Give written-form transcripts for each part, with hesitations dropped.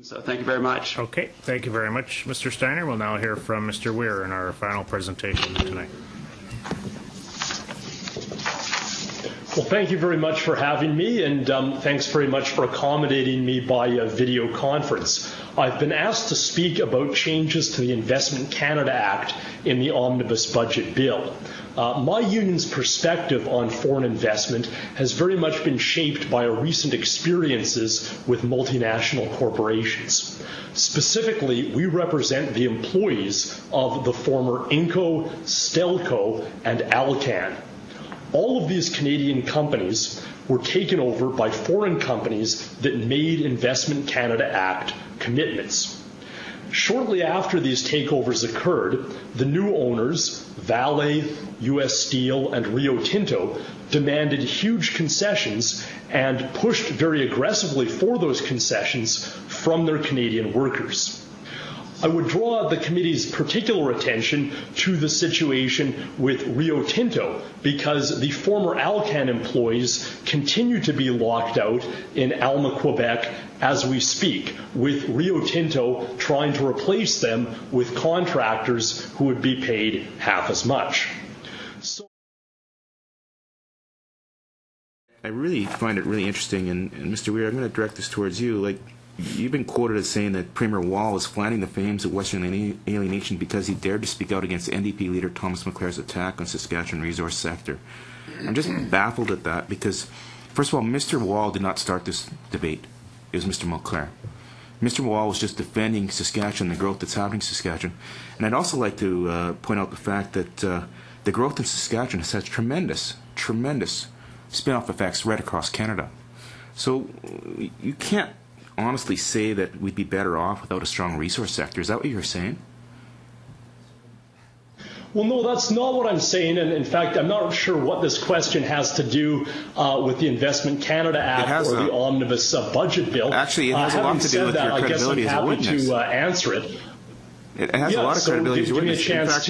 So thank you very much. Okay, thank you very much, Mr. Steiner. We'll now hear from Mr. Weir in our final presentation tonight. Well, thank you very much for having me, and thanks very much for accommodating me by video conference. I've been asked to speak about changes to the Investment Canada Act in the Omnibus Budget Bill. My union's perspective on foreign investment has very much been shaped by our recent experiences with multinational corporations. Specifically, we represent the employees of the former Inco, Stelco, and Alcan. All of these Canadian companies were taken over by foreign companies that made Investment Canada Act commitments. Shortly after these takeovers occurred, the new owners, Vale, U.S. Steel, and Rio Tinto, demanded huge concessions and pushed very aggressively for those concessions from their Canadian workers. I would draw the committee's particular attention to the situation with Rio Tinto because the former Alcan employees continue to be locked out in Alma, Quebec as we speak, with Rio Tinto trying to replace them with contractors who would be paid half as much. I really find it really interesting, and Mr. Weir, I'm going to direct this towards you. Like, you've been quoted as saying that Premier Wall was flanning the fames of Western alienation because he dared to speak out against NDP leader Thomas McClair's attack on Saskatchewan resource sector. I'm just baffled at that because, first of all, Mr. Wall did not start this debate. It was Mr. McClair. Mr. Wall was just defending Saskatchewan, the growth that's happening in Saskatchewan. And I'd also like to point out the fact that the growth in Saskatchewan has had tremendous spin-off effects right across Canada. So you can't honestly say that we'd be better off without a strong resource sector. Is that what you're saying? Well, no, that's not what I'm saying. And in fact, I'm not sure what this question has to do with the Investment Canada Act or the Omnibus Budget Bill. Actually, it has a lot to do with your credibility as a witness. I guess I'm happy to answer it. It has a lot of credibility as a witness. In fact,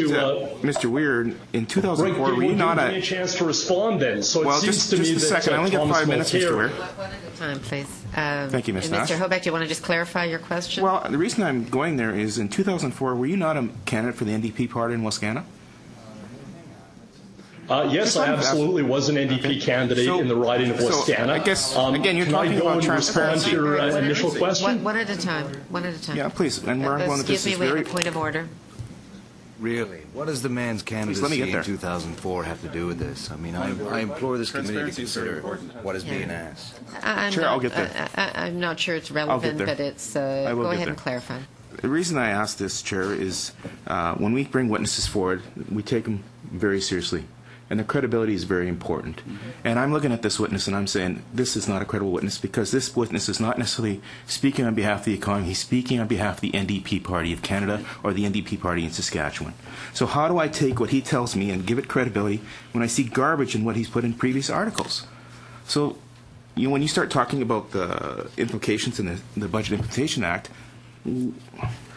Mr. Weir, in 2004, were you not give me a chance to respond then. So well, it seems just to me a second. I only got 5 minutes, Mr. Weir. One at a time, please. Thank you, Ms. Nash. Mr. Hoback, do you want to just clarify your question? Well, the reason I'm going there is in 2004, were you not a candidate for the NDP party in Wascana? Yes, I absolutely was an NDP candidate in the riding of Wascana. I guess, again, you're talking about transparency. Can I go and respond to your initial question? One at a time. One at a time. Yeah, please. And we're going to Excuse me, we have a point of order. Really? What does the man's candidacy in 2004 have to do with this? I mean, I implore this committee to consider what is being asked. Chair, I'll get there. I'm not sure it's relevant, but it's. Go ahead and clarify. The reason I ask this, Chair, is when we bring witnesses forward, we take them very seriously. And their credibility is very important. And I'm looking at this witness and I'm saying this is not a credible witness because this witness is not necessarily speaking on behalf of the economy. He's speaking on behalf of the NDP party of Canada or the NDP party in Saskatchewan. So how do I take what he tells me and give it credibility when I see garbage in what he's put in previous articles? So when you start talking about the implications in the Budget Implementation Act,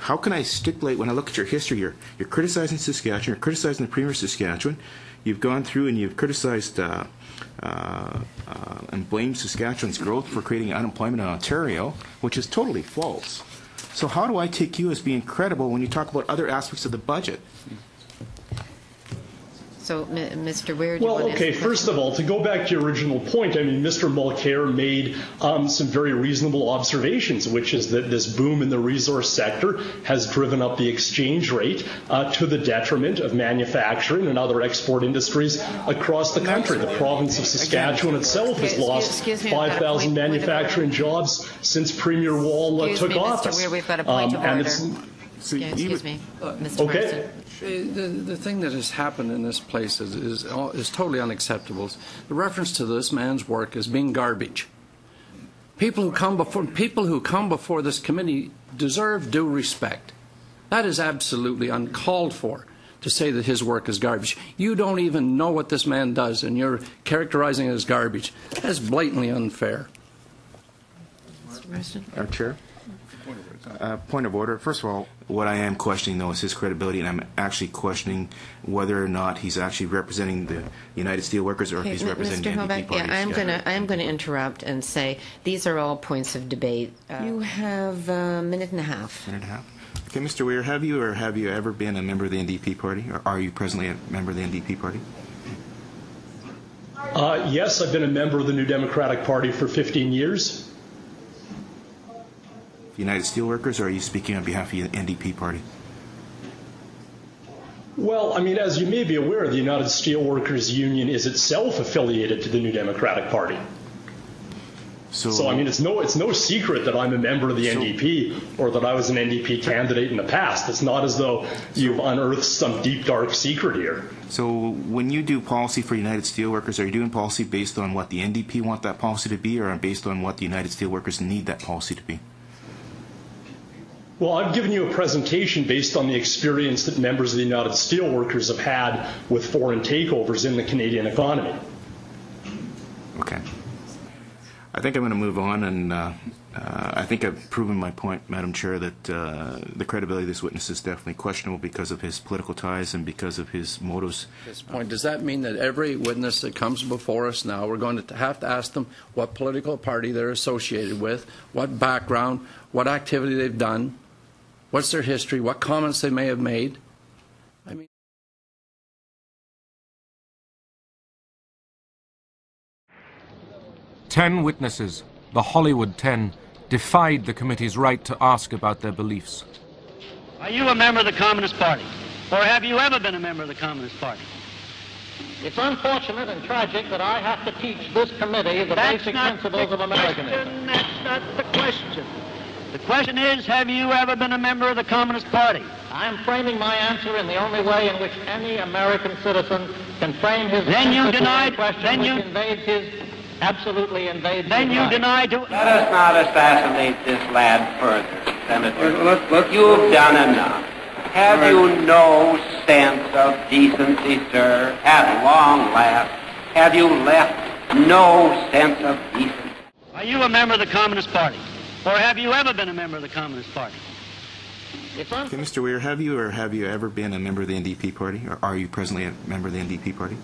how can I stipulate when I look at your history? You're criticizing Saskatchewan, you're criticizing the Premier of Saskatchewan. You've gone through and you've criticized and blamed Saskatchewan's growth for creating unemployment in Ontario, which is totally false. So how do I take you as being credible when you talk about other aspects of the budget? So, Mr. Weir, do you want to okay, first of all, to go back to your original point, I mean, Mr. Mulcair made some very reasonable observations, which is that this boom in the resource sector has driven up the exchange rate to the detriment of manufacturing and other export industries across the country. The province of Saskatchewan itself has lost 5,000 manufacturing jobs since Premier Wall took office. Mr. Weir, we've got a point of order. Excuse me, Mr. Okay. The thing that has happened in this place is totally unacceptable. The reference to this man's work as being garbage. People who come before this committee deserve due respect. That is absolutely uncalled for to say that his work is garbage. You don't even know what this man does, and you're characterizing it as garbage. That's blatantly unfair. Mr. Marston? Our Chair? Point of order. First of all, what I am questioning, though, is his credibility, and I'm actually questioning whether or not he's actually representing the United Steelworkers or if he's representing the NDP party. Yeah, I am going to interrupt and say these are all points of debate. You have a minute and a half. Minute and a half. Okay, Mr. Weir, have you ever been a member of the NDP party, or are you presently a member of the NDP party? Yes, I've been a member of the New Democratic Party for 15 years. United Steelworkers, or are you speaking on behalf of the NDP party? Well, I mean, as you may be aware, the United Steelworkers Union is itself affiliated to the New Democratic Party. So I mean, it's no secret that I'm a member of the NDP or that I was an NDP candidate in the past. It's not as though you've unearthed some deep, dark secret here. So when you do policy for United Steelworkers, are you doing policy based on what the NDP want that policy to be, or based on what the United Steelworkers need that policy to be? Well, I've given you a presentation based on the experience that members of the United Steelworkers have had with foreign takeovers in the Canadian economy. Okay. I think I'm going to move on, and I think I've proven my point, Madam Chair, that the credibility of this witness is definitely questionable because of his political ties and because of his motives. At this point, does that mean that every witness that comes before us now, we're going to have to ask them what political party they're associated with, what background, what activity they've done, what's their history, what comments they may have made? I mean, 10 witnesses, the Hollywood 10, defied the committee's right to ask about their beliefs. Are you a member of the Communist Party? Or have you ever been a member of the Communist Party? It's unfortunate and tragic that I have to teach this committee the basic principles of Americanism. That's not the question. The question is, have you ever been a member of the Communist Party? I'm framing my answer in the only way in which any American citizen can frame his answer to a question which invades his, absolutely invades Then his you right. deny to... Let us not assassinate this lad further, Senator. Look, you've done enough. Have you no sense of decency, sir? At long last, have you left no sense of decency? Are you a member of the Communist Party? Or have you ever been a member of the Communist Party? Okay, Mr. Weir, have you ever been a member of the NDP party, or are you presently a member of the NDP party?